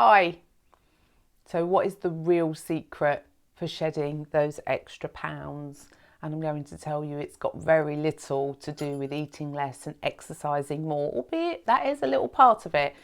Hi. So what is the real secret for shedding those extra pounds? And I'm going to tell you it's got very little to do with eating less and exercising more, albeit that is a little part of it.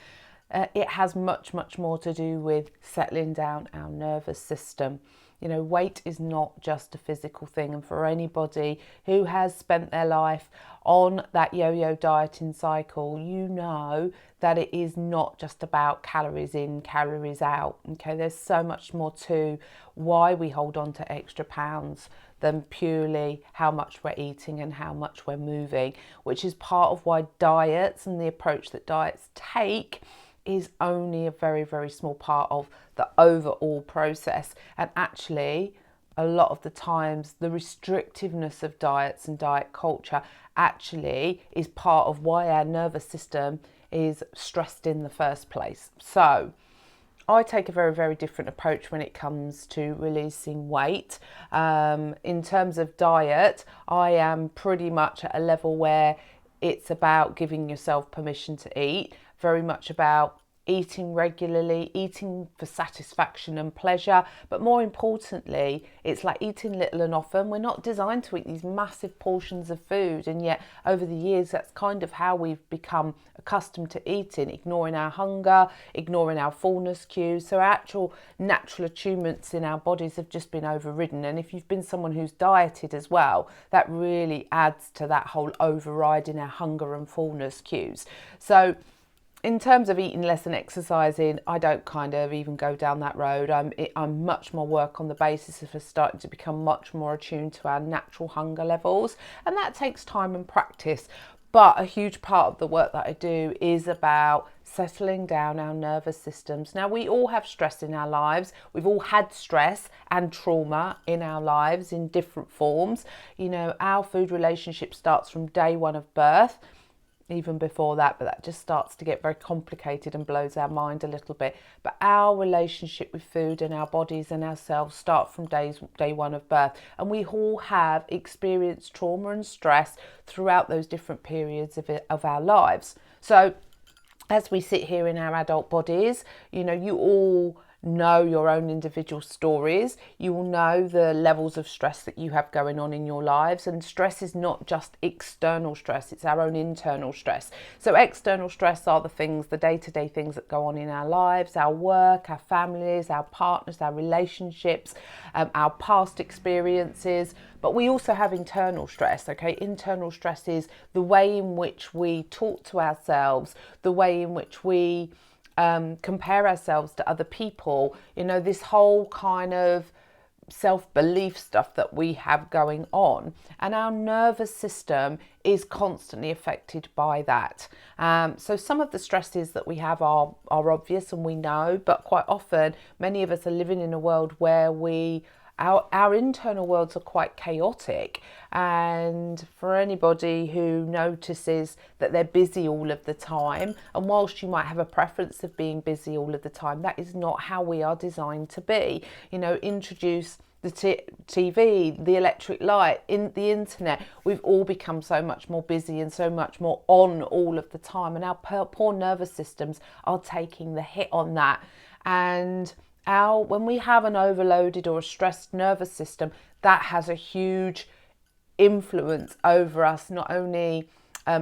It has much, much more to do with settling down our nervous system. You know, weight is not just a physical thing. And for anybody who has spent their life on that yo-yo dieting cycle, you know that it is not just about calories in, calories out. Okay, there's so much more to why we hold on to extra pounds than purely how much we're eating and how much we're moving, which is part of why diets and the approach that diets take is only a very, very small part of the overall process. And actually, a lot of the times, the restrictiveness of diets and diet culture actually is part of why our nervous system is stressed in the first place. So I take a very, very different approach when it comes to releasing weight. In terms of diet, I am pretty much at a level where it's about giving yourself permission to eat, very much about eating regularly, eating for satisfaction and pleasure, but more importantly, it's like eating little and often. We're not designed to eat these massive portions of food, and yet over the years that's kind of how we've become accustomed to eating, ignoring our hunger, ignoring our fullness cues. So our actual natural attunements in our bodies have just been overridden. And if you've been someone who's dieted as well, that really adds to that whole overriding our hunger and fullness cues. So in terms of eating less and exercising, I don't kind of even go down that road. I'm much more work on the basis of us starting to become much more attuned to our natural hunger levels. And that takes time and practice. But a huge part of the work that I do is about settling down our nervous systems. Now, we all have stress in our lives. We've all had stress and trauma in our lives in different forms. You know, our food relationship starts from day one of birth, even before that, but that just starts to get very complicated and blows our mind a little bit. But our relationship with food and our bodies and ourselves start from day one of birth, and we all have experienced trauma and stress throughout those different periods of our lives. So as we sit here in our adult bodies, you know, you all know your own individual stories. You will know the levels of stress that you have going on in your lives, and stress is not just external stress, it's our own internal stress. So external stress are the things, the day-to-day things that go on in our lives, our work, our families, our partners, our relationships, our past experiences. But we also have internal stress, okay? Internal stress is the way in which we talk to ourselves, the way in which we compare ourselves to other people, you know, this whole kind of self-belief stuff that we have going on, and our nervous system is constantly affected by that. So some of the stresses that we have are obvious and we know, but quite often many of us are living in a world where our internal worlds are quite chaotic. And for anybody who notices that they're busy all of the time, and whilst you might have a preference of being busy all of the time, that is not how we are designed to be. You know, introduce the TV, the electric light, in the internet, we've all become so much more busy and so much more on all of the time, and our poor nervous systems are taking the hit on that. And when we have an overloaded or a stressed nervous system, that has a huge influence over us, not only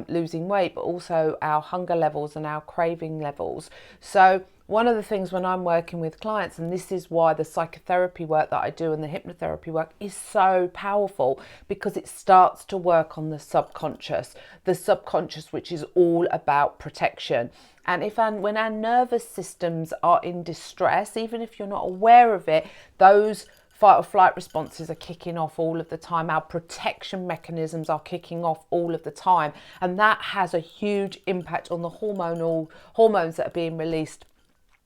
losing weight, but also our hunger levels and our craving levels. So one of the things when I'm working with clients, and this is why the psychotherapy work that I do and the hypnotherapy work is so powerful, because it starts to work on the subconscious, which is all about protection. And when our nervous systems are in distress, even if you're not aware of it, those fight or flight responses are kicking off all of the time. Our protection mechanisms are kicking off all of the time. And that has a huge impact on the hormones that are being released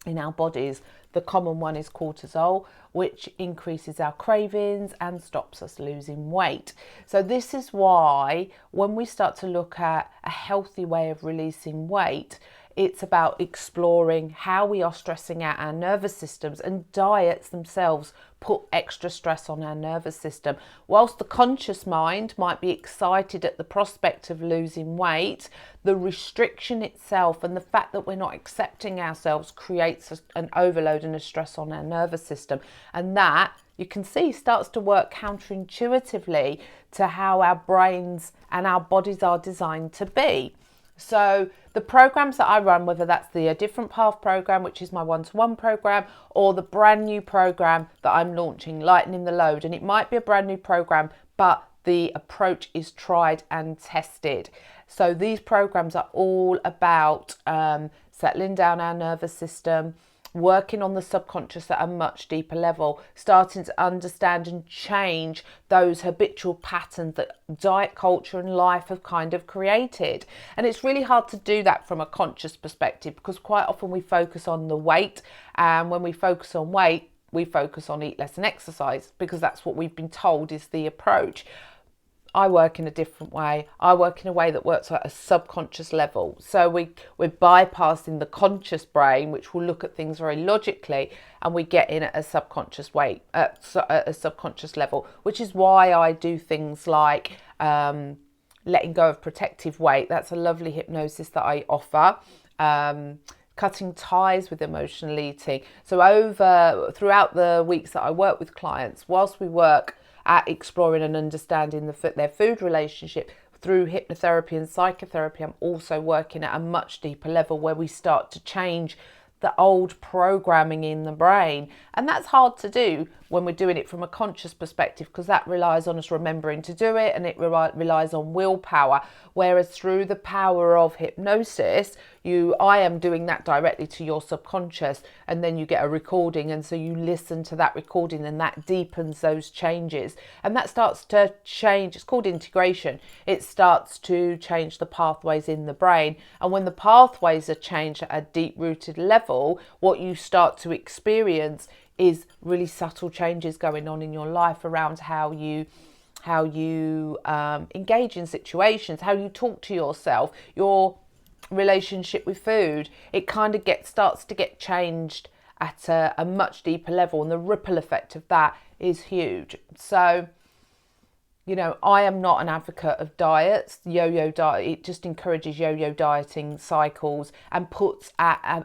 in our bodies. The common one is cortisol, which increases our cravings and stops us losing weight. So this is why when we start to look at a healthy way of releasing weight, It's about exploring how we are stressing out our nervous systems, and diets themselves put extra stress on our nervous system. Whilst the conscious mind might be excited at the prospect of losing weight, the restriction itself and the fact that we're not accepting ourselves creates an overload and a stress on our nervous system. And that, you can see, starts to work counterintuitively to how our brains and our bodies are designed to be. So the programs that I run, whether that's the A Different Path program, which is my one-to-one program, or the brand new program that I'm launching, Lightening the Load, and it might be a brand new program, but the approach is tried and tested. So these programs are all about settling down our nervous system, working on the subconscious at a much deeper level, starting to understand and change those habitual patterns that diet culture and life have kind of created. And it's really hard to do that from a conscious perspective, because quite often we focus on the weight, and when we focus on weight, we focus on eat less and exercise, because that's what we've been told is the approach. I work in a different way. I work in a way that works at a subconscious level. So we're bypassing the conscious brain, which will look at things very logically, and we get in at a subconscious way, at a subconscious level, which is why I do things like letting go of protective weight. That's a lovely hypnosis that I offer. Cutting ties with emotional eating. So throughout the weeks that I work with clients, whilst we work at exploring and understanding their food relationship through hypnotherapy and psychotherapy, I'm also working at a much deeper level where we start to change the old programming in the brain. And that's hard to do when we're doing it from a conscious perspective, because that relies on us remembering to do it, and it relies on willpower. Whereas through the power of hypnosis, I am doing that directly to your subconscious, and then you get a recording, and so you listen to that recording, and that deepens those changes, and that starts to change. It's called integration. It starts to change the pathways in the brain, and when the pathways are changed at a deep-rooted level, what you start to experience is really subtle changes going on in your life around how you engage in situations, how you talk to yourself, your relationship with food. It kind of starts to get changed at a much deeper level, and the ripple effect of that is huge. So, I am not an advocate of diets. Yo-yo diet, it just encourages yo-yo dieting cycles and puts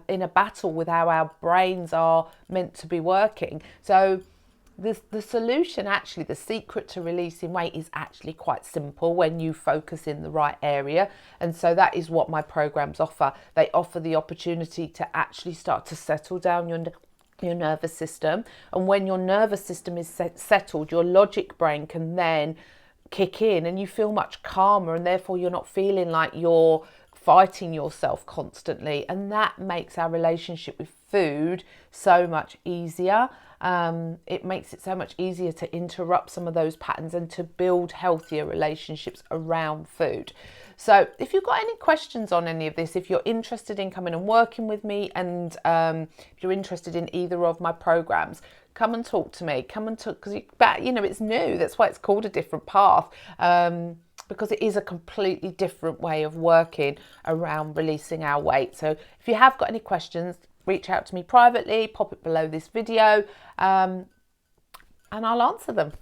in a battle with how our brains are meant to be working. So the solution, actually, the secret to releasing weight is actually quite simple when you focus in the right area. And so that is what my programs offer. They offer the opportunity to actually start to settle down your nervous system. And when your nervous system is settled, your logic brain can then kick in, and you feel much calmer, and therefore you're not feeling like you're fighting yourself constantly. And that makes our relationship with food so much easier. It makes it so much easier to interrupt some of those patterns and to build healthier relationships around food. So if you've got any questions on any of this, if you're interested in coming and working with me, and if you're interested in either of my programs, come and talk to me. Come and talk, because it's new. That's why it's called A Different Path, because it is a completely different way of working around releasing our weight. So if you have got any questions, reach out to me privately, pop it below this video, and I'll answer them.